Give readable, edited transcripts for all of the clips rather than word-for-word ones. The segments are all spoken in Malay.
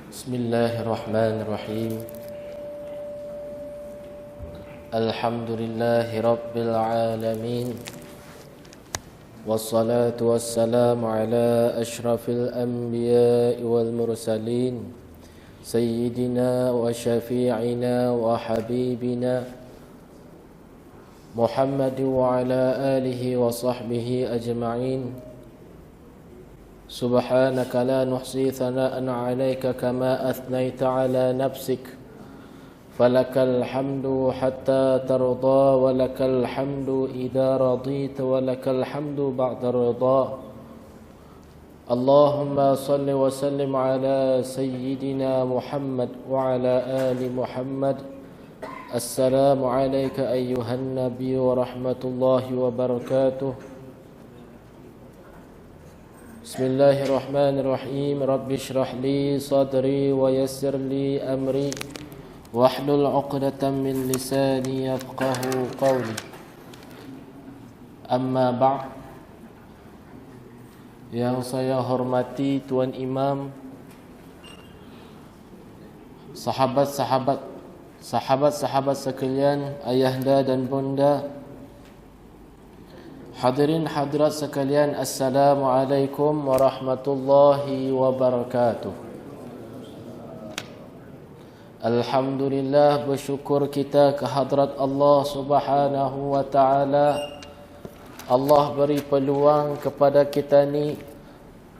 Bismillahirrahmanirrahim. Alhamdulillahi Rabbil Alamin. Wassalatu wassalamu ala ashrafil anbiya'i wal mursalin, Sayyidina wa syafi'ina wa habibina Muhammad wa ala alihi wa sahbihi ajma'in. Subhanaka la nuhsi thana'an 'alaika kama athnayta 'ala nafsik. Falakal hamdu hatta tarda wa lakal hamdu idza radita wa lakal hamdu ba'da ridha. Allahumma salli wa sallim 'ala sayyidina Muhammad wa 'ala ali Muhammad. Assalamu 'alaika ayyuhan nabiy wa rahmatullahi wa barakatuh. Bismillahirrahmanirrahim. Rabbi shrah li sadri wa yassir li amri wahlul 'uqdatam min lisani yafqahu qawli. Amma ba'd. Yang saya hormati Tuan Imam, sahabat-sahabat sekalian, ayahanda dan bunda, hadirin hadirat sekalian, Assalamualaikum warahmatullahi wabarakatuh. Alhamdulillah, bersyukur kita ke hadrat Allah Subhanahu wa ta'ala. Allah beri peluang kepada kita ni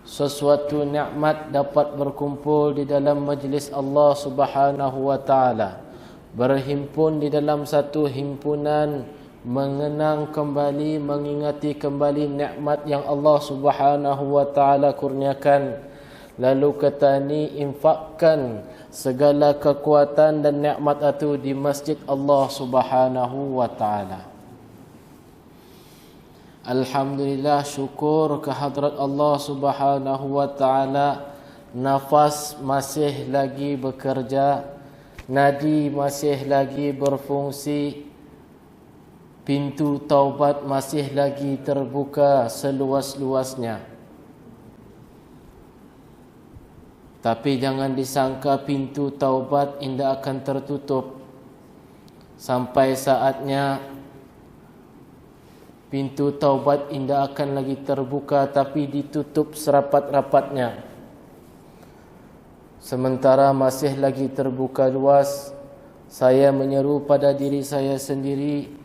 sesuatu nikmat dapat berkumpul di dalam majlis Allah Subhanahu wa ta'ala, berhimpun di dalam satu himpunan, mengenang kembali, mengingati kembali nikmat yang Allah Subhanahu wa ta'ala kurniakan. Lalu kita ni infakkan segala kekuatan dan nikmat itu di masjid Allah Subhanahu wa ta'ala. Alhamdulillah, syukur ke hadrat Allah Subhanahu wa ta'ala. Nafas masih lagi bekerja, nadi masih lagi berfungsi, pintu taubat masih lagi terbuka seluas-luasnya. Tapi jangan disangka pintu taubat indah akan tertutup. Sampai saatnya pintu taubat indah akan lagi terbuka, tapi ditutup serapat-rapatnya. Sementara masih lagi terbuka luas, saya menyeru pada diri saya sendiri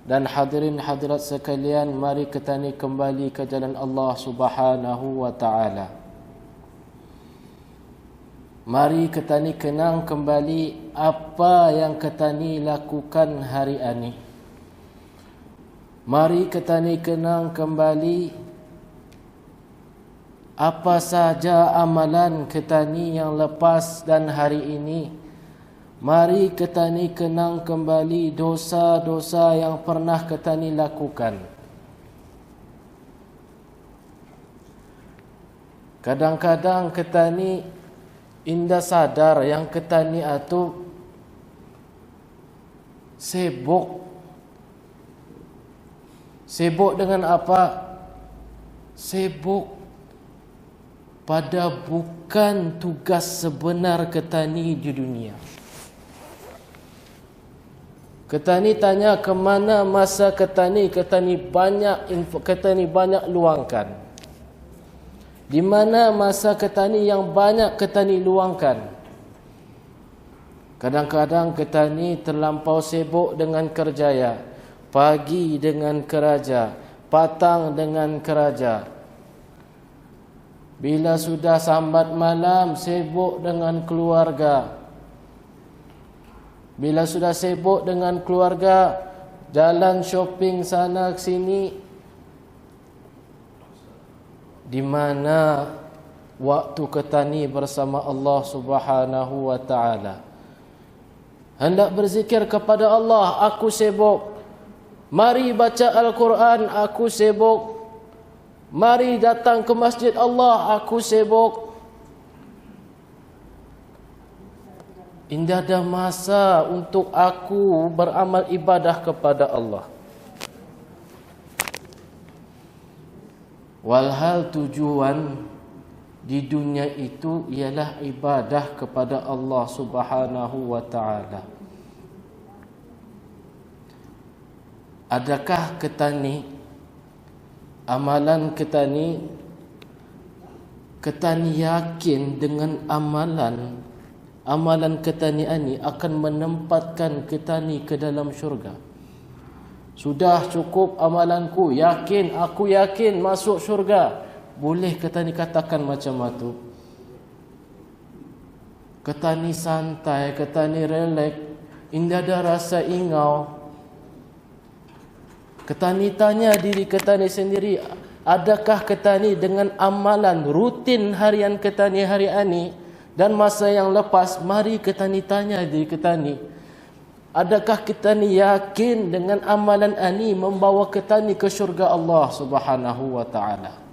dan hadirin hadirat sekalian, mari kita ni kembali ke jalan Allah Subhanahu wa ta'ala. Mari kita ni kenang kembali apa yang kita ni lakukan hari ini. Mari kita ni kenang kembali apa saja amalan kita ni yang lepas dan hari ini. Mari kita ni kenang kembali dosa-dosa yang pernah kita ni lakukan. Kadang-kadang kita ni indah sadar yang kita ni atu sibuk. Sibuk dengan apa? Sibuk pada bukan tugas sebenar kita ni di dunia. Kita ni tanya ke mana masa kita ni banyak luangkan. Di mana masa kita ni yang banyak kita ni luangkan. Kadang-kadang kita ni terlampau sibuk dengan kerjaya. Pagi dengan keraja, petang dengan keraja. Bila sudah sambat malam, sibuk dengan keluarga. Bila sudah sibuk dengan keluarga, jalan shopping sana sini, di mana waktu kita ni bersama Allah Subhanahu wa ta'ala? Hendak berzikir kepada Allah, aku sibuk. Mari baca Al-Quran, aku sibuk. Mari datang ke masjid Allah, aku sibuk. Indah ada masa untuk aku beramal ibadah kepada Allah. Walhal tujuan di dunia itu ialah ibadah kepada Allah Subhanahu wa taala. Adakah kita ni amalan kita ni yakin dengan amalan kita ni akan menempatkan kita ni ke dalam syurga? Sudah cukup amalanku, aku yakin masuk syurga. Boleh kita ni katakan macam itu? Kita ni santai, kita ni relax, indah ada rasa ingau. Kita ni tanya diri kita ni sendiri, adakah kita ni dengan amalan rutin harian kita ni hari ini dan masa yang lepas, mari kita ni tanya diri kita ni, adakah kita ni yakin dengan amalan ini membawa kita ni ke syurga Allah Subhanahu wa taala?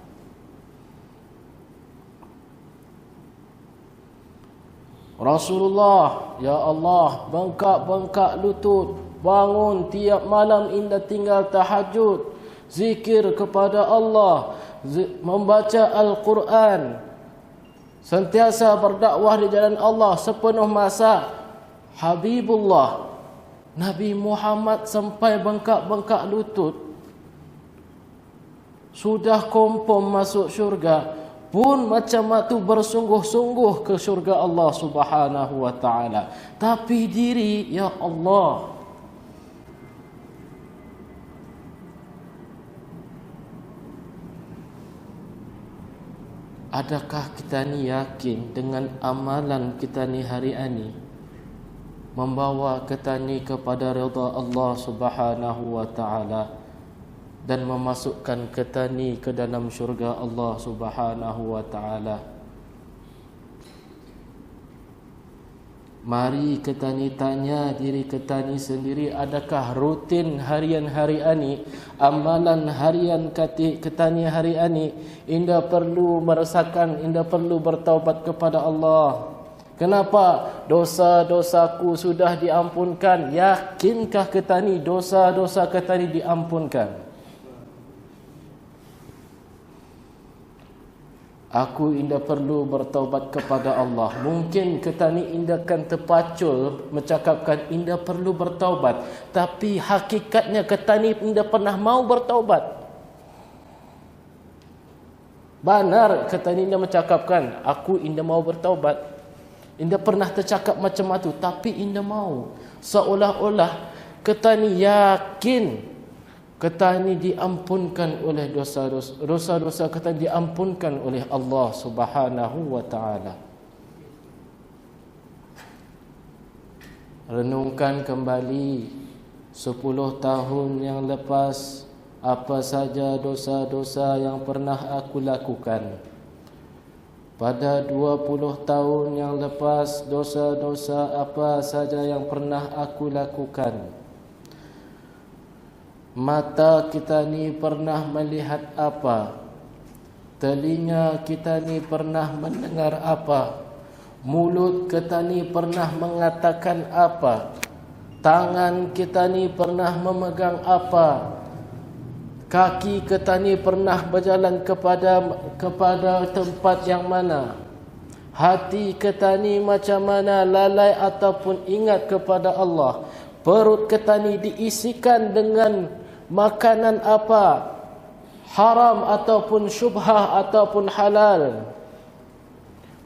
Rasulullah, ya Allah, bengkak-bengkak lutut, bangun tiap malam indah tinggal tahajud, zikir kepada Allah, membaca Al-Quran, sentiasa berdakwah di jalan Allah sepenuh masa. Habibullah Nabi Muhammad sampai bengkak-bengkak lutut, sudah confirm masuk syurga, pun macam itu bersungguh-sungguh ke syurga Allah Subhanahu wa taala. Tapi diri, ya Allah, adakah kita ni yakin dengan amalan kita ni hari ini membawa kita ni kepada redha Allah Subhanahu wa taala dan memasukkan kita ni ke dalam syurga Allah Subhanahu wa taala? Mari kita ni tanya diri kita ni sendiri, adakah rutin harian hari ini, amalan harian kita ni hari ini, indah perlu merasakan, indah perlu bertaubat kepada Allah. Kenapa? Dosa-dosaku sudah diampunkan. Yakinkah kita ni dosa-dosa kita ni diampunkan? Aku indah perlu bertaubat kepada Allah. Mungkin kita ni indah kan terpacul mencakapkan indah perlu bertaubat, tapi hakikatnya kita ni indah pernah mau bertaubat. Benar kita ni indah mencakapkan aku indah mau bertaubat, indah pernah tercakap macam itu, tapi indah mau. Seolah-olah kita ni yakin kita ni diampunkan oleh dosa-dosa kita diampunkan oleh Allah Subhanahu wa taala. Renungkan kembali 10 tahun yang lepas, apa saja dosa-dosa yang pernah aku lakukan. Pada 20 tahun yang lepas, dosa-dosa apa saja yang pernah aku lakukan. Mata kita ni pernah melihat apa? Telinga kita ni pernah mendengar apa? Mulut kita ni pernah mengatakan apa? Tangan kita ni pernah memegang apa? Kaki kita ni pernah berjalan kepada tempat yang mana? Hati kita ni macam mana lalai ataupun ingat kepada Allah? Perut kita ni diisikan dengan makanan apa? Haram ataupun syubhah ataupun halal?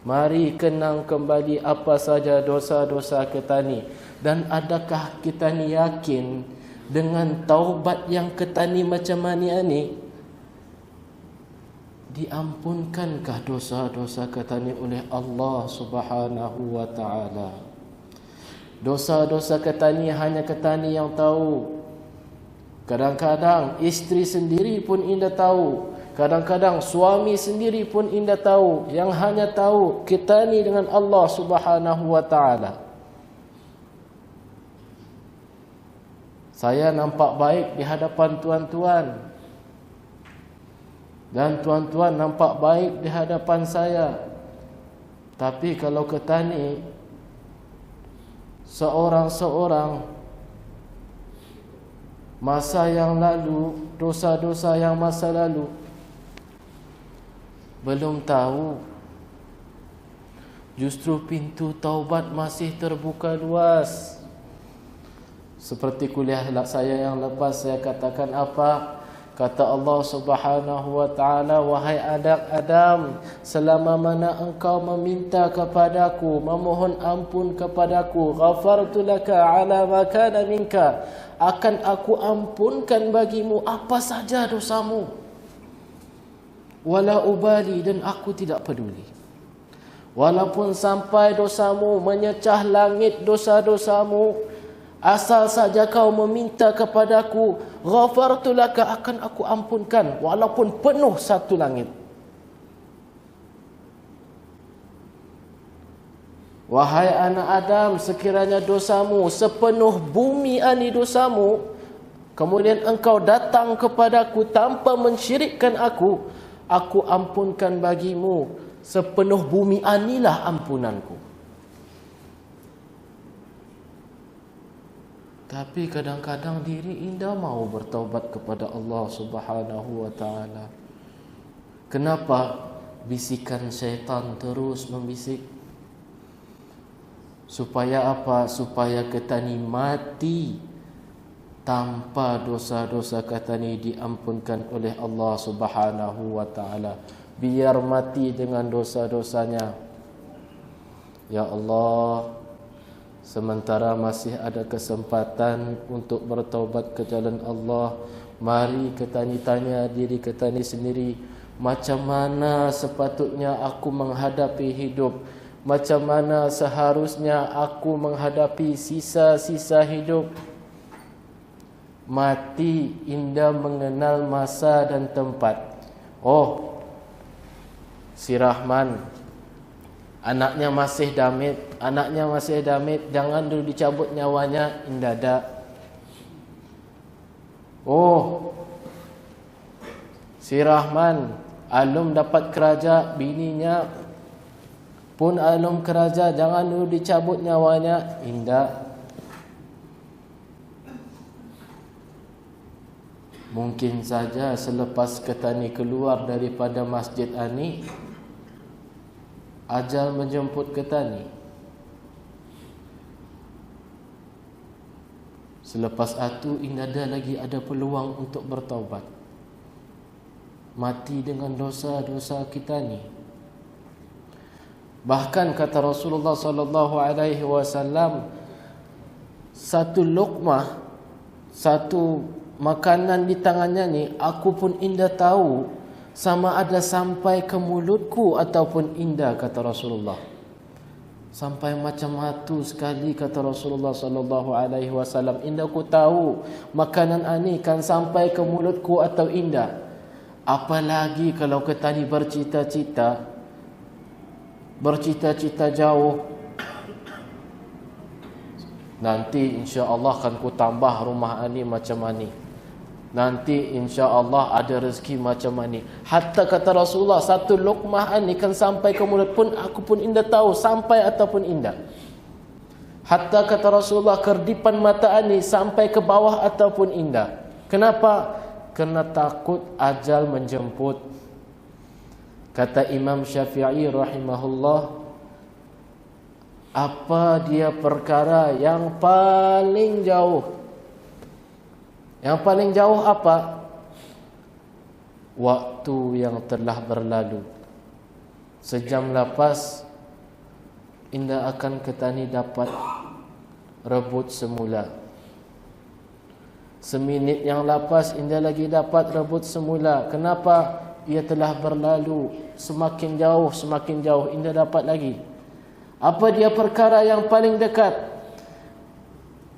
Mari kenang kembali apa saja dosa-dosa kita ni. Dan adakah kita ni yakin dengan taubat yang kita ni macam mana ni, diampunkankah dosa-dosa kita ni oleh Allah Subhanahu wa taala? Dosa-dosa kita ni hanya kita ni yang tahu. Kadang-kadang isteri sendiri pun indah tahu. Kadang-kadang suami sendiri pun indah tahu. Yang hanya tahu kita ni dengan Allah Subhanahu wa taala. Saya nampak baik di hadapan tuan-tuan, dan tuan-tuan nampak baik di hadapan saya. Tapi kalau kita ni seorang-seorang, masa yang lalu, dosa-dosa yang masa lalu belum tahu, Justru pintu taubat masih terbuka luas. Seperti kuliah saya yang lepas saya katakan apa? Kata Allah Subhanahu wa taala, wahai Adam, selama mana engkau meminta kepadaku, memohon ampun kepadaku, ghafartu laka ala ma kana minka, akan aku ampunkan bagimu apa saja dosamu. Wala ubali, dan aku tidak peduli. Walaupun sampai dosamu menyecah langit dosa-dosamu, asal saja kau meminta kepadaku, ghafartu laka, akan aku ampunkan walaupun penuh satu langit. Wahai anak Adam, sekiranya dosamu sepenuh bumi ani dosamu, kemudian engkau datang kepadaku tanpa mensyirikkan aku ampunkan bagimu sepenuh bumi anilah ampunanku. Tapi kadang-kadang diri indah mau bertaubat kepada Allah Subhanahu wa taala. Kenapa? Bisikan syaitan terus membisik. Supaya apa? Supaya kita ni mati tanpa dosa-dosa kita ni diampunkan oleh Allah Subhanahu wa taala. Biar mati dengan dosa-dosanya. Ya Allah, sementara masih ada kesempatan untuk bertaubat ke jalan Allah, mari kita tanya diri kita ni sendiri, macam mana sepatutnya aku menghadapi hidup? Macam mana seharusnya aku menghadapi sisa-sisa hidup? Mati indah mengenal masa dan tempat. Oh, si Rahman, anaknya masih damit, jangan dulu dicabut nyawanya, indah. Oh, si Rahman, alum dapat keraja, bininya pun alum keraja, jangan dulu dicabut nyawanya, indah. Mungkin saja selepas kita ni keluar daripada masjid ani, ajal menjemput kita ni. Selepas itu indah lagi ada peluang untuk bertaubat. Mati dengan dosa-dosa kita ni. Bahkan kata Rasulullah sallallahu alaihi wasallam, satu luqmah, satu makanan di tangannya ni, aku pun indah tahu sama ada sampai ke mulutku ataupun indah, kata Rasulullah. Sampai macam hatu sekali, kata Rasulullah sallallahu alaihi wasallam, indah ku tahu makanan ani kan sampai ke mulutku atau indah. Apalagi kalau kita ni bercita-cita jauh. Nanti insya-Allah kan ku tambah rumah ani macam ani. Nanti insya-Allah ada rezeki macam ni. Hatta kata Rasulullah, satu luqmah ni kan sampai ke mulut pun aku pun indah tahu sampai ataupun indah. Hatta kata Rasulullah, kerdipan mata ni sampai ke bawah ataupun indah. Kenapa? Kerana takut ajal menjemput. Kata Imam Syafi'i rahimahullah, apa dia perkara yang paling jauh? Yang paling jauh apa? Waktu yang telah berlalu. Sejam lepas, indah akan ketani dapat rebut semula. Seminit yang lepas, indah lagi dapat rebut semula. Kenapa? Ia telah berlalu. Semakin jauh, indah dapat lagi. Apa dia perkara yang paling dekat?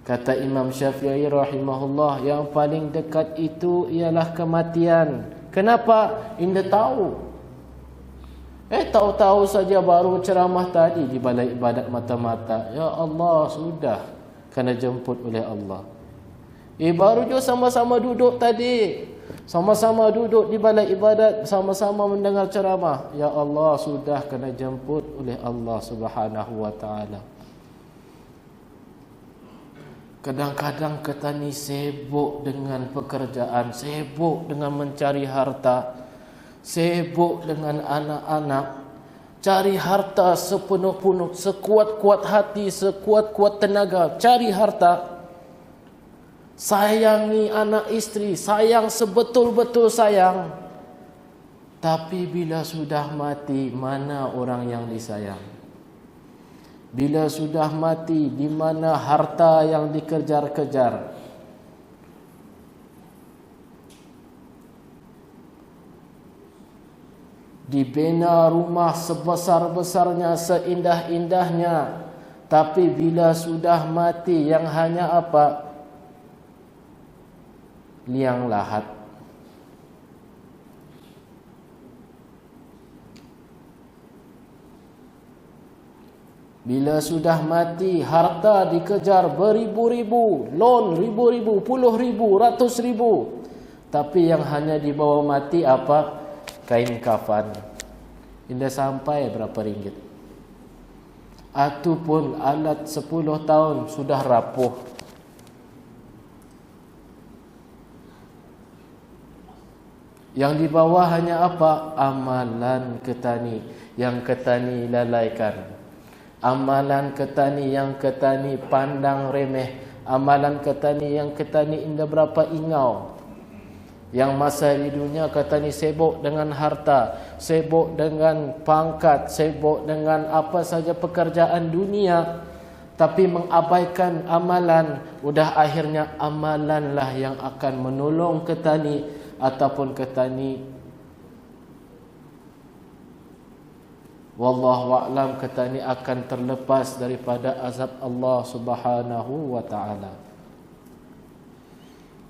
Kata Imam Syafi'i rahimahullah, yang paling dekat itu ialah kematian. Kenapa? Indah tahu. Tahu-tahu saja baru ceramah tadi di balai ibadat mata-mata. Ya Allah, sudah kena jemput oleh Allah. Baru je sama-sama duduk tadi. Sama-sama duduk di balai ibadat, sama-sama mendengar ceramah. Ya Allah, sudah kena jemput oleh Allah Subhanahu wa taala. Kadang-kadang kita ni sibuk dengan pekerjaan, sibuk dengan mencari harta, sibuk dengan anak-anak, Cari harta sepenuh-penuh, sekuat-kuat hati, sekuat-kuat tenaga. Cari harta. Sayangi anak istri, sayang sebetul-betul sayang. Tapi bila sudah mati, mana orang yang disayang? Bila sudah mati, di mana harta yang dikejar-kejar? Dibina rumah sebesar-besarnya, seindah-indahnya, tapi bila sudah mati, yang hanya apa? Liang lahat. Bila sudah mati, harta dikejar beribu-ribu, loan ribu-ribu, puluh ribu, ratus ribu. Tapi yang hanya dibawa mati apa? Kain kafan. Tidak sampai berapa ringgit. Itu pun alat 10 tahun sudah rapuh. Yang dibawa hanya apa? Amalan ketani. Yang ketani lalaikan. Amalan ketani yang ketani pandang remeh. Amalan ketani yang ketani indah berapa ingau. Yang masa di dunia ketani sibuk dengan harta, sibuk dengan pangkat, sibuk dengan apa saja pekerjaan dunia, tapi mengabaikan amalan. Udah akhirnya amalanlah yang akan menolong ketani ataupun ketani, wallahu a'lam, ketani akan terlepas daripada azab Allah Subhanahu wa taala.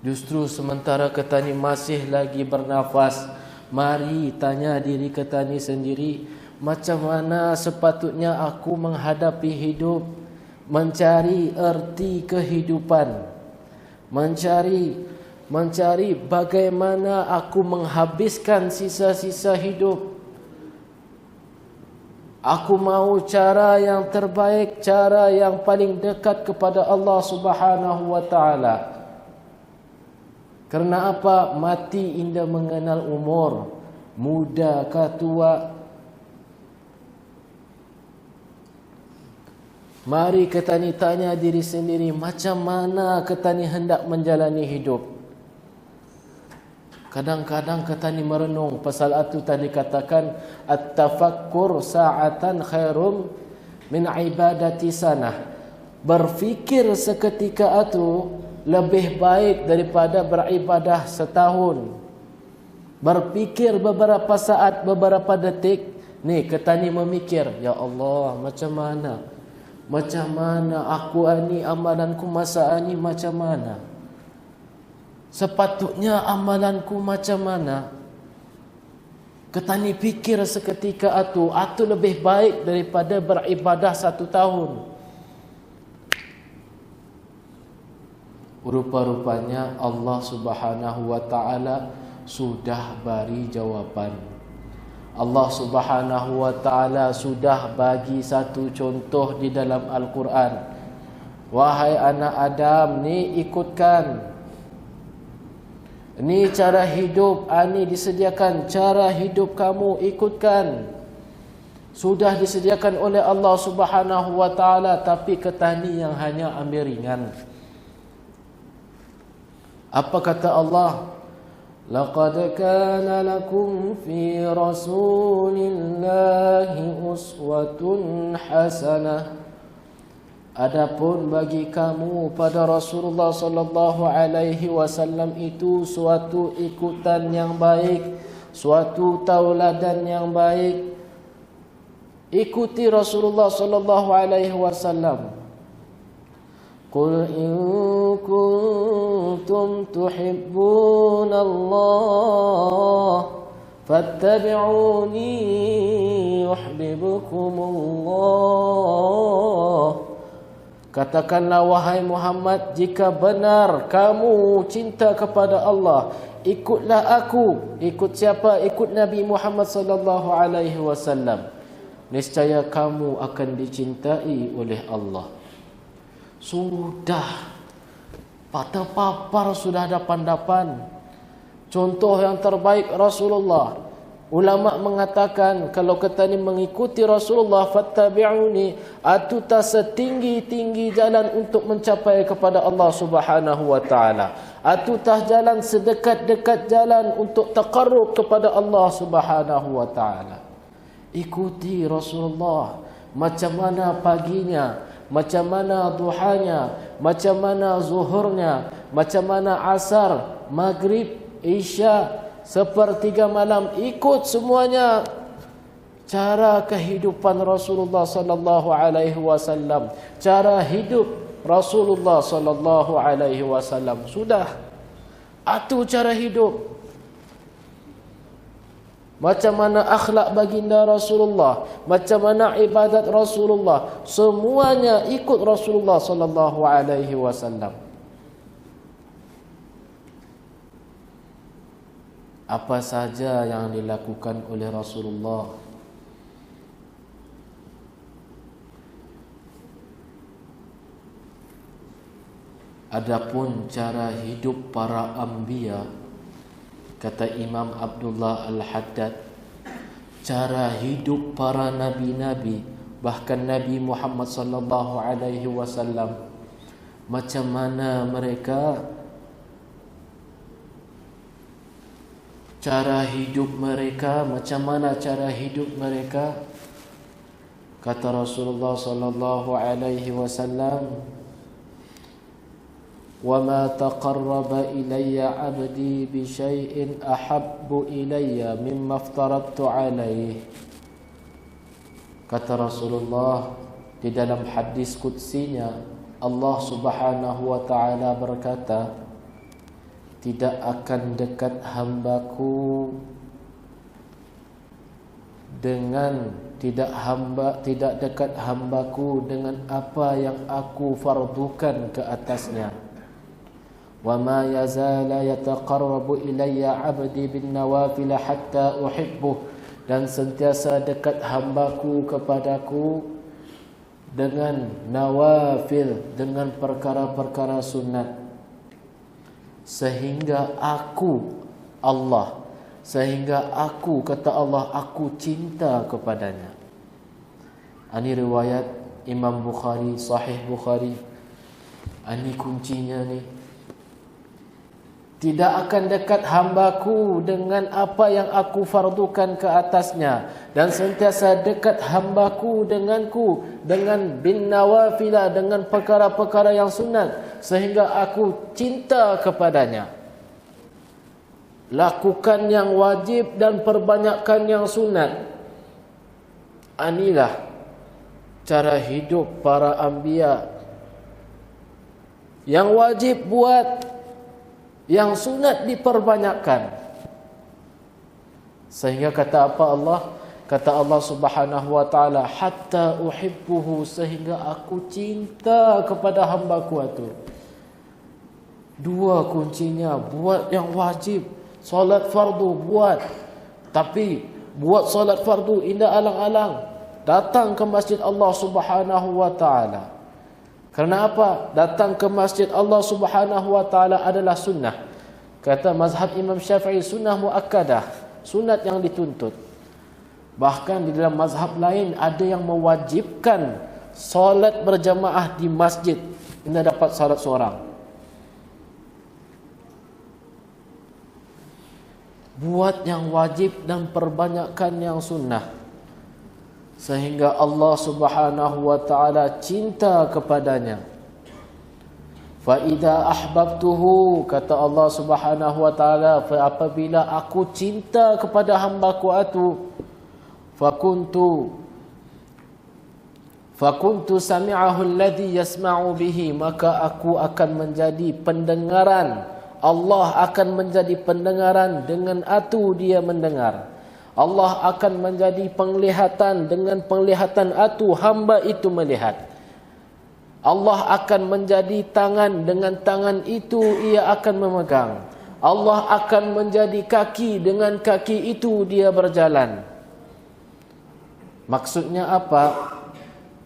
Justru sementara ketani masih lagi bernafas, mari tanya diri ketani sendiri, macam mana sepatutnya aku menghadapi hidup, mencari erti kehidupan, mencari bagaimana aku menghabiskan sisa-sisa hidup. Aku mau cara yang terbaik, cara yang paling dekat kepada Allah Subhanahu wa taala. Kerana apa? Mati indah mengenal umur, muda ke tua. Mari ketani tanya diri sendiri, macam mana ketani hendak menjalani hidup. Kadang-kadang ketani merenung. Pasal itu tadi katakan, at-tafakkur sa'atan khairum min ibadati sanah. Berfikir seketika itu lebih baik daripada beribadah setahun. Berfikir beberapa saat, beberapa detik. Ni ketani memikir, ya Allah, macam mana aku ni, amalanku masa ni macam mana? Sepatutnya amalanku macam mana? Ketani fikir seketika itu lebih baik daripada beribadah 1 tahun. Rupa-rupanya Allah Subhanahu wa taala sudah beri jawapan. Allah Subhanahu wa taala sudah bagi satu contoh di dalam Al-Quran. Wahai anak Adam, ni ikutkan. Ni cara hidup, ni disediakan cara hidup kamu, ikutkan. Sudah disediakan oleh Allah Subhanahu wa taala, tapi ketani yang hanya ambil ringan. Apa kata Allah? Laqad kana lakum fi Rasulillahi uswatun hasanah. Adapun bagi kamu pada Rasulullah sallallahu alaihi wasallam itu suatu ikutan yang baik, suatu tauladan yang baik. Ikuti Rasulullah sallallahu alaihi wasallam. Qul in kuntum tuhibbuna Allah fattabi'uni yuhibbukumullah. Katakanlah wahai Muhammad, jika benar kamu cinta kepada Allah, ikutlah aku. Ikut siapa? Ikut Nabi Muhammad sallallahu alaihi wasallam. Niscaya kamu akan dicintai oleh Allah. Sudah terpapar sudah dapan-dapan. Contoh yang terbaik Rasulullah. Ulama mengatakan kalau kita ni mengikuti Rasulullah fattabi'uni, atuta setinggi-tinggi jalan untuk mencapai kepada Allah Subhanahu wa taala. Atutah jalan sedekat-dekat jalan untuk taqarrub kepada Allah Subhanahu wa taala. Ikuti Rasulullah, macam mana paginya, macam mana duhanya, macam mana zuhurnya, macam mana asar, maghrib, isya, sepertiga malam, ikut semuanya cara kehidupan Rasulullah sallallahu alaihi wasallam, cara hidup Rasulullah sallallahu alaihi wasallam. Sudah, itu cara hidup. Macam mana akhlak baginda Rasulullah, macam mana ibadat Rasulullah, semuanya ikut Rasulullah sallallahu alaihi wasallam. Apa saja yang dilakukan oleh Rasulullah, adapun cara hidup para anbiya, kata Imam Abdullah Al-Haddad, cara hidup para nabi-nabi, bahkan Nabi Muhammad sallallahu alaihi wasallam, macam mana mereka, cara hidup mereka, macam mana cara hidup mereka. Kata Rasulullah sallallahu alaihi wasallam, "Wa ma taqarraba ilayya 'abdi bi syai'in ahabbu ilayya mimma aftaradtu 'alaihi." Kata Rasulullah di dalam hadis qudsinya, Allah Subhanahu wa taala berkata, tidak akan dekat hambaku dengan tidak dekat hambaku dengan apa yang aku fardukan ke atasnya. Wa ma yazala yataqarrabu ilayya 'abdi bin nawafil hatta uhibbuh, dan sentiasa dekat hambaku kepadaku dengan nawafil, dengan perkara-perkara sunat, sehingga aku kata Allah, aku cinta kepadanya. Ini riwayat Imam Bukhari, Sahih Bukhari. Ini kuncinya ni. Tidak akan dekat hambaku dengan apa yang aku fardukan ke atasnya, dan sentiasa dekat hambaku denganku dengan bin nawafila, dengan perkara-perkara yang sunat, sehingga aku cinta kepadanya. Lakukan yang wajib dan perbanyakkan yang sunat. Inilah cara hidup para anbiya. Yang wajib buat, yang sunat diperbanyakkan. Sehingga kata apa Allah? Kata Allah Subhanahu wa taala, hatta uhibbuhu, sehingga aku cinta kepada hamba-Ku itu. Dua kuncinya, buat yang wajib, solat fardu buat. Tapi buat solat fardu indah alang-alang, datang ke masjid Allah Subhanahu wa taala. Kerana apa? Datang ke masjid Allah Subhanahu wa taala adalah sunnah. Kata mazhab Imam Syafi'i, sunnah muakkadah, sunat yang dituntut. Bahkan di dalam mazhab lain ada yang mewajibkan solat berjamaah di masjid. Ini dapat solat seorang. Buat yang wajib dan perbanyakkan yang sunnah, sehingga Allah Subhanahu wa taala cinta kepadanya. Fa idza ahbabtuhu, kata Allah Subhanahu wa taala, apabila aku cinta kepada hamba-Ku itu, fakuntu sami'ahu alladhi yasma'u bihi, maka aku akan menjadi pendengaran. Allah akan menjadi pendengaran, dengan itu dia mendengar. Allah akan menjadi penglihatan, dengan penglihatan itu hamba itu melihat. Allah akan menjadi tangan, dengan tangan itu ia akan memegang. Allah akan menjadi kaki, dengan kaki itu dia berjalan. Maksudnya apa?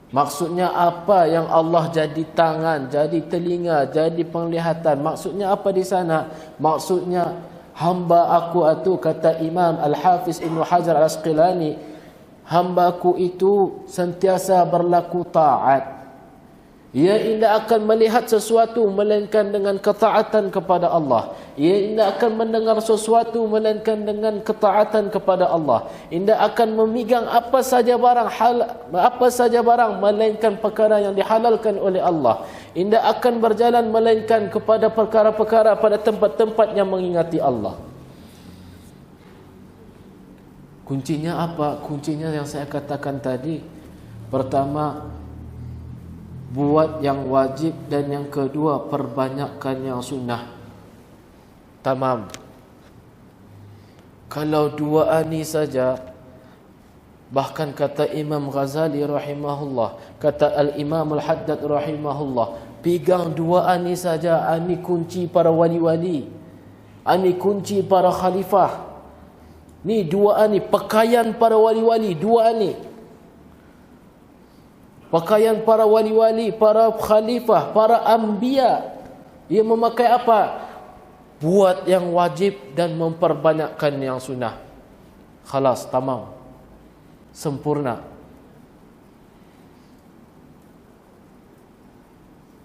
Maksudnya apa yang Allah jadi tangan, jadi telinga, jadi penglihatan? Maksudnya apa di sana? Maksudnya Hamba aku itu, kata Imam Al-Hafiz Ibn Hajar Al-Asqalani, hamba-Ku itu sentiasa berlaku taat. Ia tidak akan melihat sesuatu melainkan dengan ketaatan kepada Allah. Ia tidak akan mendengar sesuatu melainkan dengan ketaatan kepada Allah. Tidak akan memegang apa saja barang melainkan perkara yang dihalalkan oleh Allah. Tidak akan berjalan melainkan kepada perkara-perkara pada tempat-tempat yang mengingati Allah. Kuncinya apa? Kuncinya yang saya katakan tadi. Pertama, buat yang wajib, dan yang kedua, perbanyakkan yang sunnah. Tamam. Kalau dua ini saja, bahkan kata Imam Ghazali rahimahullah, kata Al-Imam Al-Haddad rahimahullah, pegang dua ini saja, ini kunci para wali-wali, ini kunci para khalifah. Ni dua ini pakaian para wali-wali, dua ini pakaian para wali-wali, para khalifah, para anbiya. Ia memakai apa? Buat yang wajib dan memperbanyakkan yang sunnah. Khalas, tamam. Sempurna.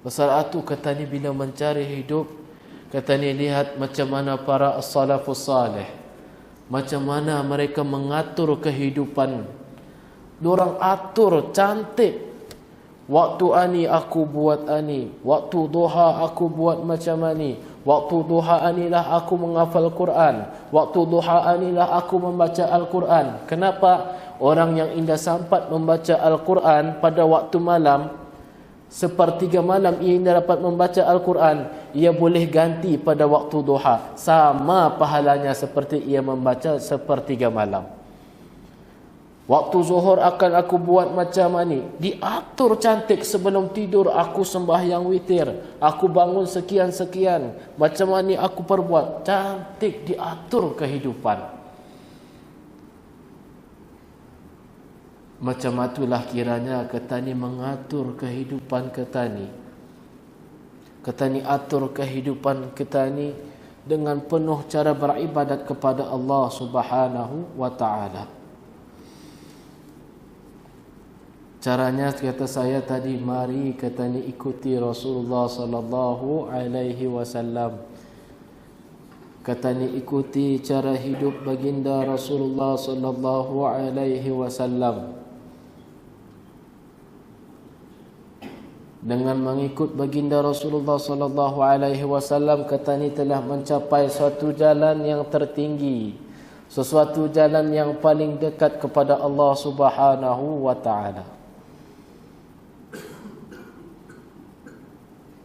Pasal itu kata ni, bila mencari hidup, kata ni, lihat macam mana para as-salafus salih, macam mana mereka mengatur kehidupan. Diorang atur cantik. Waktu ani aku buat ani, waktu duha aku buat macam ni, waktu duha anilah aku menghafal Quran, waktu duha anilah aku membaca Al-Quran. Kenapa? Orang yang indah sampat membaca Al-Quran pada waktu malam, sepertiga malam ia indah dapat membaca Al-Quran, ia boleh ganti pada waktu duha, sama pahalanya seperti ia membaca sepertiga malam. Waktu zuhur akan aku buat macam ni, diatur cantik. Sebelum tidur aku sembahyang witir, aku bangun sekian-sekian, macam ni aku perbuat. Cantik, diatur kehidupan. Macam itulah kiranya ketani mengatur kehidupan ketani. Ketani atur kehidupan ketani dengan penuh cara beribadat kepada Allah Subhanahu wa ta'ala. Caranya, kata saya tadi, mari kata ni ikuti Rasulullah sallallahu alaihi wasallam. Kata ni ikuti cara hidup baginda Rasulullah sallallahu alaihi wasallam. Dengan mengikut baginda Rasulullah sallallahu alaihi wasallam, kata ni telah mencapai suatu jalan yang tertinggi, sesuatu jalan yang paling dekat kepada Allah Subhanahu wa ta'ala.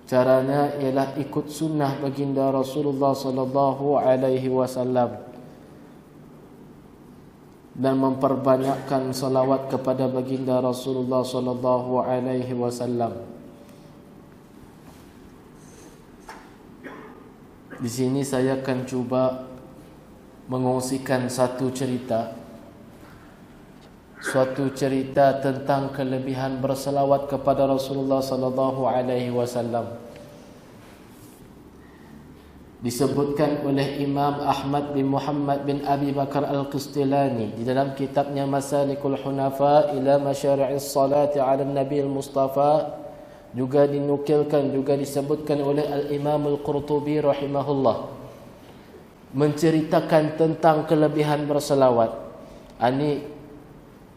Caranya ialah ikut sunnah baginda Rasulullah sallallahu alaihi wasallam dan memperbanyakkan salawat kepada baginda Rasulullah sallallahu alaihi wasallam. Di sini saya akan cuba mengongsikan satu cerita tentang kelebihan berselawat kepada Rasulullah sallallahu alaihi wasallam. Disebutkan oleh Imam Ahmad bin Muhammad bin Abi Bakar Al-Qistilani di dalam kitabnya Masalikul Hunafa ila Masyari'is Salati 'ala Nabi Al-Mustafa. Juga dinukilkan, juga disebutkan oleh Al-Imam Al-Qurtubi rahimahullah, menceritakan tentang kelebihan berselawat. Ini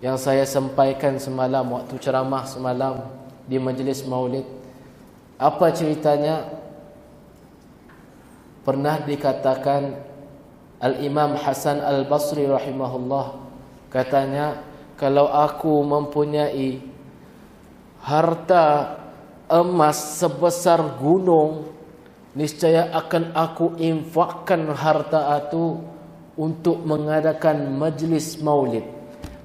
yang saya sampaikan semalam waktu ceramah semalam di majlis maulid. Apa ceritanya? Pernah dikatakan Al-Imam Hasan Al-Basri rahimahullah, katanya, kalau aku mempunyai harta emas sebesar gunung, niscaya akan aku infakkan harta itu untuk mengadakan majlis maulid,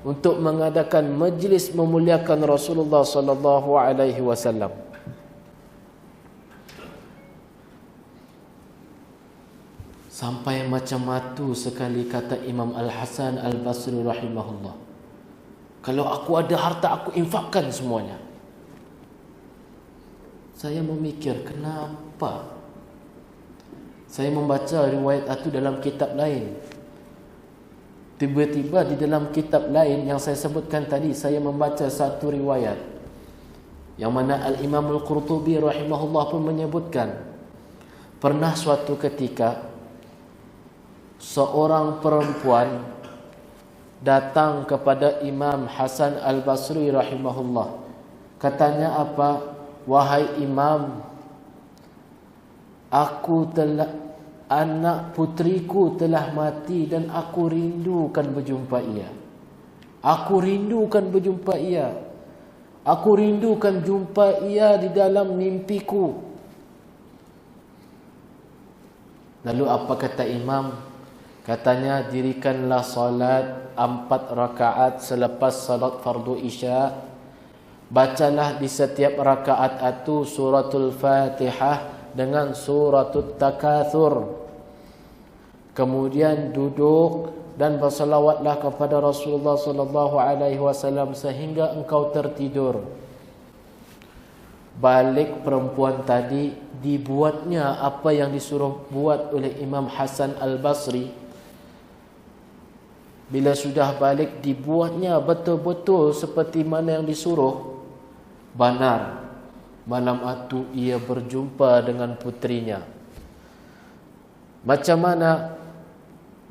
untuk mengadakan majlis memuliakan Rasulullah sallallahu alaihi wasallam. Sampai macam itu sekali kata Imam Al-Hasan Al-Basri rahimahullah, kalau aku ada harta aku infakkan semuanya. Saya memikir, kenapa? Saya membaca riwayat itu dalam kitab lain. Tiba-tiba di dalam kitab lain yang saya sebutkan tadi, saya membaca satu riwayat yang mana Al-Imam Al-Qurtubi rahimahullah pun menyebutkan, pernah suatu ketika seorang perempuan datang kepada Imam Hasan Al-Basri rahimahullah. Katanya apa? Wahai Imam, anak putriku telah mati dan aku rindukan berjumpa ia. Aku rindukan berjumpa ia. Aku rindukan jumpa ia di dalam mimpiku. Lalu apa kata Imam? Katanya, dirikanlah salat 4 rakaat selepas salat fardu isya. Bacalah di setiap rakaat itu suratul Fatihah dengan suratul Takatsur. Kemudian duduk dan bersalawatlah kepada Rasulullah sallallahu alaihi wasallam sehingga engkau tertidur. Balik perempuan tadi, dibuatnya apa yang disuruh buat oleh Imam Hasan Al-Basri. Bila sudah balik, dibuatnya betul-betul seperti mana yang disuruh. Benar, malam itu ia berjumpa dengan putrinya. Macam mana?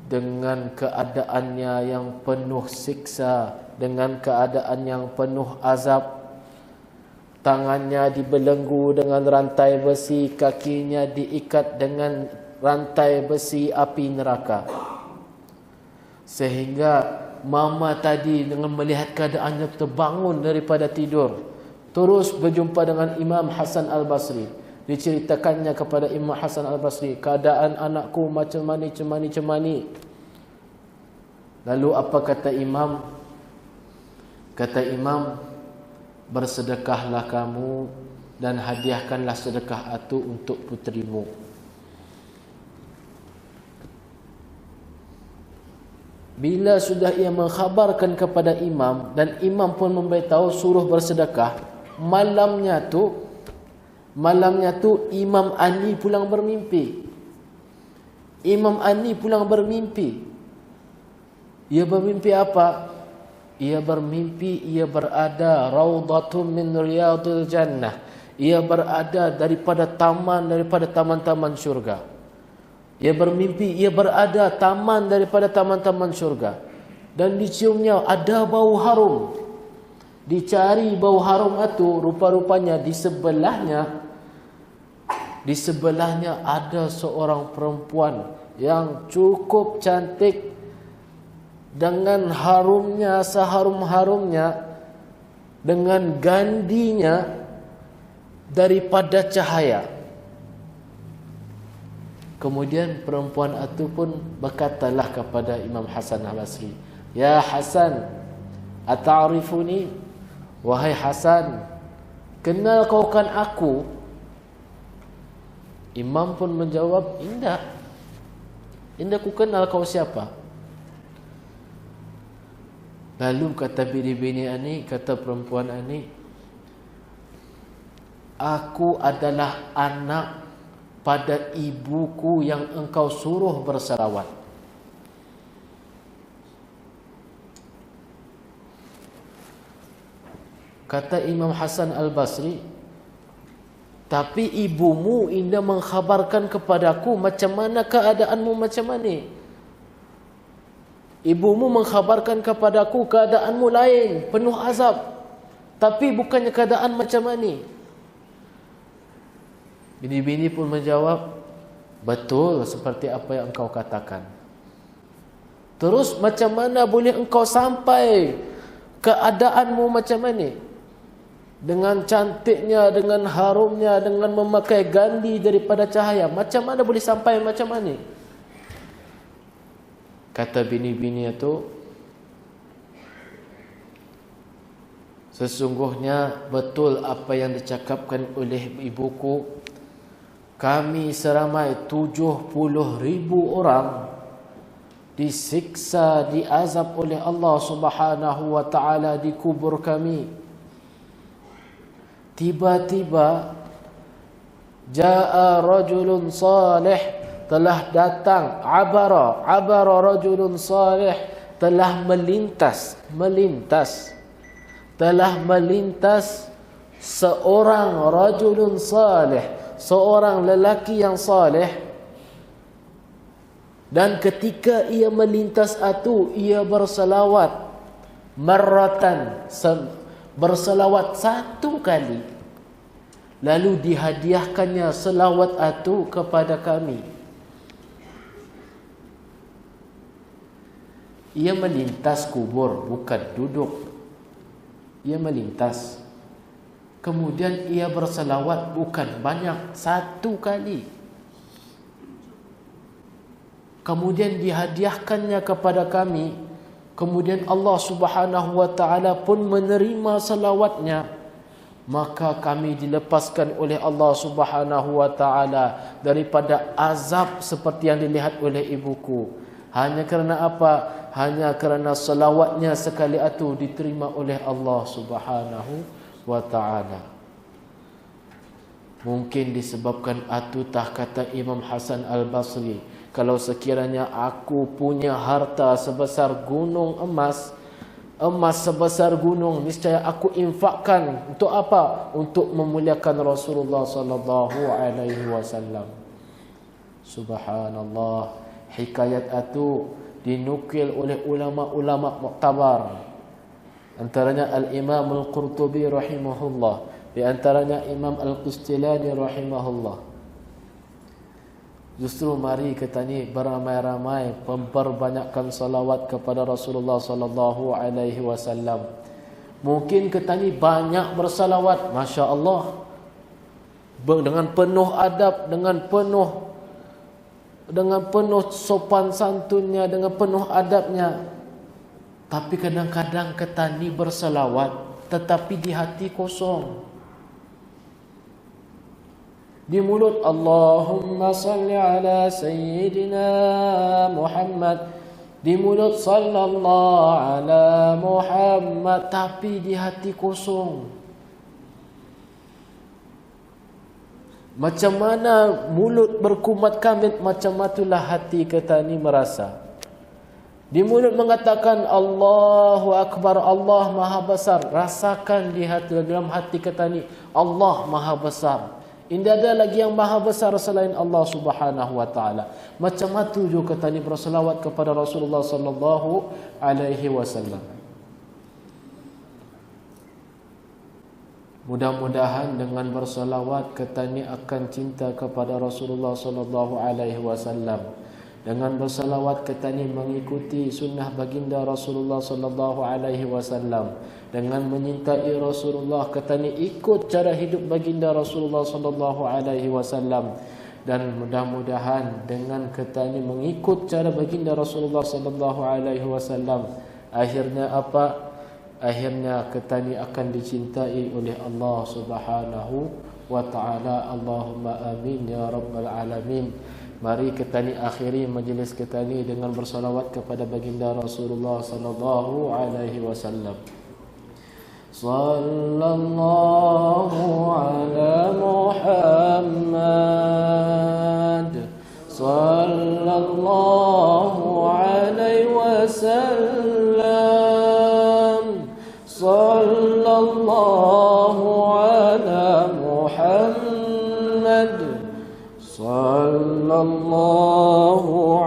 Dengan keadaannya yang penuh siksa, dengan keadaan yang penuh azab. Tangannya dibelenggu dengan rantai besi, kakinya diikat dengan rantai besi api neraka. Sehingga mama tadi dengan melihat keadaannya terbangun daripada tidur, terus berjumpa dengan Imam Hasan Al-Basri. Diceritakannya kepada Imam Hasan Al-Basri, keadaan anakku macam mana. Lalu apa kata Imam? Kata Imam, bersedekahlah kamu dan hadiahkanlah sedekah itu untuk putrimu. Bila sudah ia mengkhabarkan kepada Imam dan Imam pun memberitahu suruh bersedekah, malamnya tu Imam Ani pulang bermimpi. Ia bermimpi apa? Ia bermimpi ia berada raudhatun min riyadil jannah. Ia berada daripada taman-taman syurga. Ia bermimpi ia berada taman daripada taman-taman syurga. Dan diciumnya ada bau harum. Dicari bau harum itu, rupa-rupanya di sebelahnya ada seorang perempuan yang cukup cantik dengan harumnya, seharum-harumnya, dengan gandinya daripada cahaya. Kemudian perempuan itu pun berkatalah kepada Imam Hasan Al-Basri, "Ya Hasan, ata'rifuni?" Wahai Hasan, kenal kau kan aku? Imam pun menjawab, "Indah ku kenal kau siapa." Lalu kata bini-bini ini, kata perempuan ini, "Aku adalah anak pada ibuku yang engkau suruh bersalawat." Kata Imam Hasan Al-Basri, "Tapi ibumu indah mengkhabarkan kepadaku macam mana keadaanmu macam mana. Ibumu mengkhabarkan kepadaku keadaanmu lain, penuh azab. Tapi bukannya keadaan macam mana?" Bini-bini pun menjawab, "Betul seperti apa yang engkau katakan." "Terus macam mana boleh engkau sampai keadaanmu macam mana? Dengan cantiknya, dengan harumnya, dengan memakai gandi daripada cahaya. Macam mana boleh sampai macam mana?" Kata bini-bini itu, "Sesungguhnya betul apa yang dicakapkan oleh ibuku. Kami seramai 70,000 orang disiksa, diazab oleh Allah Subhanahu wa ta'ala di kubur kami. Tiba-tiba ja'a rajulun salih telah datang, abara rajulun salih, telah melintas seorang rajulun salih, seorang lelaki yang salih. Dan ketika ia melintas itu, ia berselawat marratan, berselawat satu kali, lalu dihadiahkannya selawat itu kepada kami. Ia melintas kubur, bukan duduk. Ia melintas. Kemudian ia berselawat, bukan banyak, satu kali. Kemudian dihadiahkannya kepada kami. Kemudian Allah Subhanahu wa taala pun menerima selawatnya. Maka kami dilepaskan oleh Allah Subhanahu wa taala daripada azab seperti yang dilihat oleh ibuku. Hanya kerana apa? Hanya kerana selawatnya sekali itu diterima oleh Allah Subhanahu wa taala. Mungkin disebabkan itu kata Imam Hasan Al-Basri, kalau sekiranya aku punya harta sebesar gunung emas sebesar gunung, niscaya aku infakkan untuk apa? Untuk memuliakan Rasulullah sallallahu alaihi wasallam. Subhanallah. Hikayat itu dinukil oleh ulama-ulama muktabar. Antaranya Al-Imam Al-Qurtubi rahimahullah, di antaranya Imam Al-Qustilani rahimahullah. Justru mari kita ni beramai-ramai memperbanyakkan salawat kepada Rasulullah sallallahu alaihi wasallam. Mungkin kita ni banyak bersalawat, masya-Allah, dengan penuh adab, dengan penuh sopan santunnya, dengan penuh adabnya. Tapi kadang-kadang kita ni bersalawat tetapi di hati kosong. Di mulut Allahumma salli ala Sayyidina Muhammad, di mulut sallallahu ala Muhammad, tapi di hati kosong. Macam mana mulut berkumat kamit, macam itulah hati kita ni merasa. Di mulut mengatakan Allahu Akbar, Allah Maha Besar. Rasakan di hati, dalam hati kita ni Allah Maha Besar. Tidak ada lagi yang maha besar selain Allah Subhanahu wa taala. Macam itu juga kita ni berselawat kepada Rasulullah sallallahu alaihi wasallam. Mudah-mudahan dengan berselawat kita ni akan cinta kepada Rasulullah sallallahu alaihi wasallam. Dengan berselawat kita ni mengikuti sunnah baginda Rasulullah sallallahu alaihi wasallam. Dengan menyintai Rasulullah, kita ni ikut cara hidup baginda Rasulullah sallallahu alaihi wasallam. Dan mudah-mudahan dengan kita ni mengikut cara baginda Rasulullah sallallahu alaihi wasallam, akhirnya apa? Akhirnya kita ni akan dicintai oleh Allah Subhanahu wa taala. Allahumma amin ya rabbal alamin. Mari kita ni akhiri majlis kita ni dengan bersalawat kepada baginda Rasulullah sallallahu alaihi wasallam. Sallallahu ala Muhammad, sallallahu alaihi wasallam, sallallahu ala Muhammad, sallallahu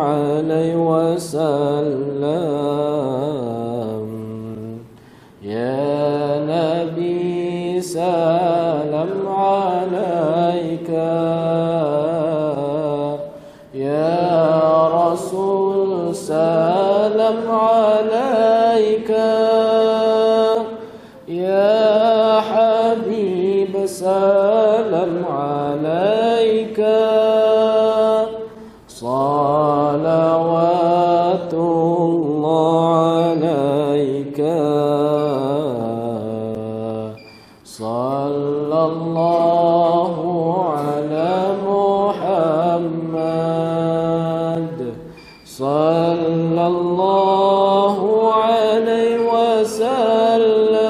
alaihi wasallam. Ya Nabi salam alaika, ya Rasul salam alaika, ya Habib salam alaika, salawatullah alaika. Sallallahu ala Muhammad, sallallahu alaihi wasallam,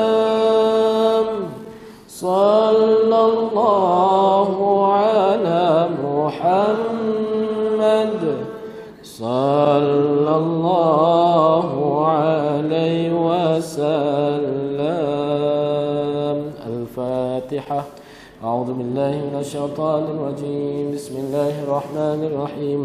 sallallahu ala Muhammad, صلى الله عليه وسلم. الفاتحة. أعوذ بالله من الشيطان الرجيم. بسم الله الرحمن الرحيم.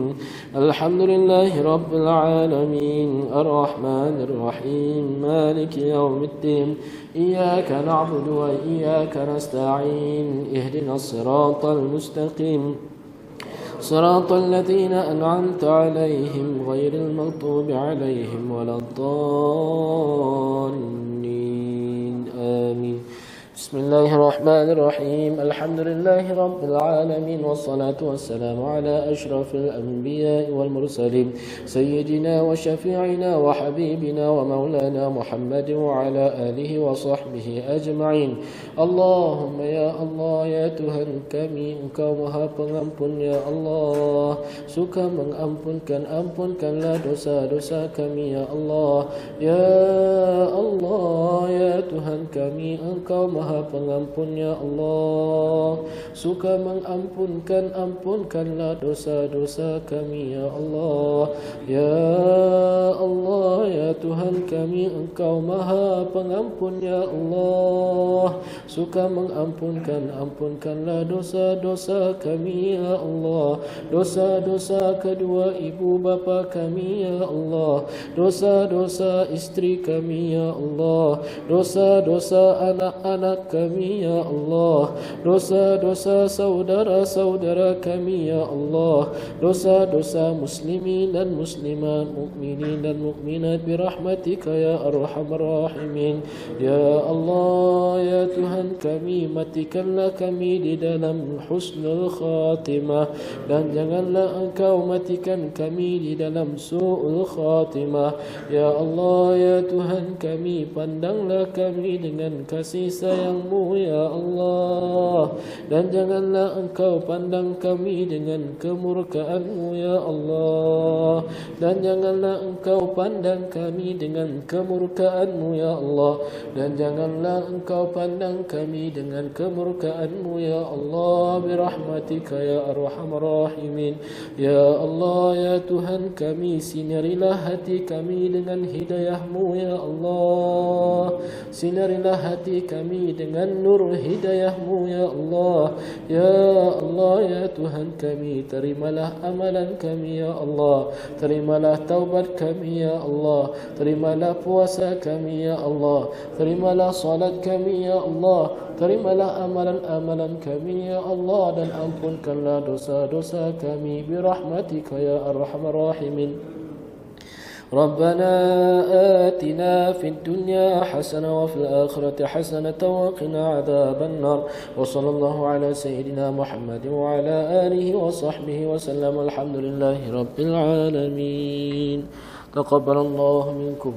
الحمد لله رب العالمين الرحمن الرحيم مالك يوم الدين إياك نعبد وإياك نستعين اهدنا الصراط المستقيم صراط الذين أنعمت عليهم غير المغضوب عليهم ولا الضالين آمين. بسم الله الرحمن الرحيم. الحمد لله رب العالمين والصلاة والسلام على أشرف الأنبياء والمرسلين سيدنا وشفيعنا وحبيبنا ومولانا محمد وعلى آله وصحبه أجمعين. اللهم يا الله ya Tuhan kami, Engkau Maha Pengampun ya Allah, suka mengampunkan, ampunkanlah dosa-dosa kami ya Allah. Ya Allah ya Tuhan kami, Engkau Maha Pengampun ya Allah, suka mengampunkan, ampunkanlah dosa-dosa kami ya Allah. Ya Allah ya Tuhan kami, Engkau Maha Pengampun ya Allah, suka mengampunkan, ampunkanlah dosa-dosa kami ya Allah. Dosa-dosa kedua ibu bapa kami ya Allah, dosa-dosa istri kami ya Allah, dosa-dosa anak-anak kami ya Allah, dosa-dosa saudara-saudara kami ya Allah, dosa-dosa muslimin dan muslimat, mukminin dan mukminat birahmatika ya arhamar rahimin. Ya Allah ya Tuhan kami, matikanlah kami di dalam husnul khatimah, dan janganlah Engkau matikan kami di dalam su'ul khatimah. Ya Allah ya Tuhan kami, pandanglah kami dengan kasih sayang-Mu ya Allah, dan janganlah Engkau pandang kami dengan kemurkaan-Mu ya Allah, dan janganlah Engkau pandang kami dengan kemurkaan-Mu ya Allah, dan janganlah Engkau pandang kami dengan kemurkaan-Mu ya Allah, birahmatika ya arhamar rahimin. Ya Allah ya Tuhan kami, sinarilah hati kami dengan hidayah-Mu ya Allah, sinarilah hati kami dengan nur hidayah-Mu ya Allah. Ya Allah ya Tuhan kami, terimalah amalan kami ya Allah, terimalah taubat kami ya Allah, terimalah puasa kami ya Allah, terimalah salat kami ya Allah, terimalah amalan-amalan kami ya Allah, dan ampunkanlah dosa-dosa kami birahmatika ya arhamar rahimin. ربنا آتنا في الدنيا حسنة وفي الآخرة حسنة وقنا عذاب النار. وصلى الله على سيدنا محمد وعلى آله وصحبه وسلم. الحمد لله رب العالمين. تقبل الله منكم.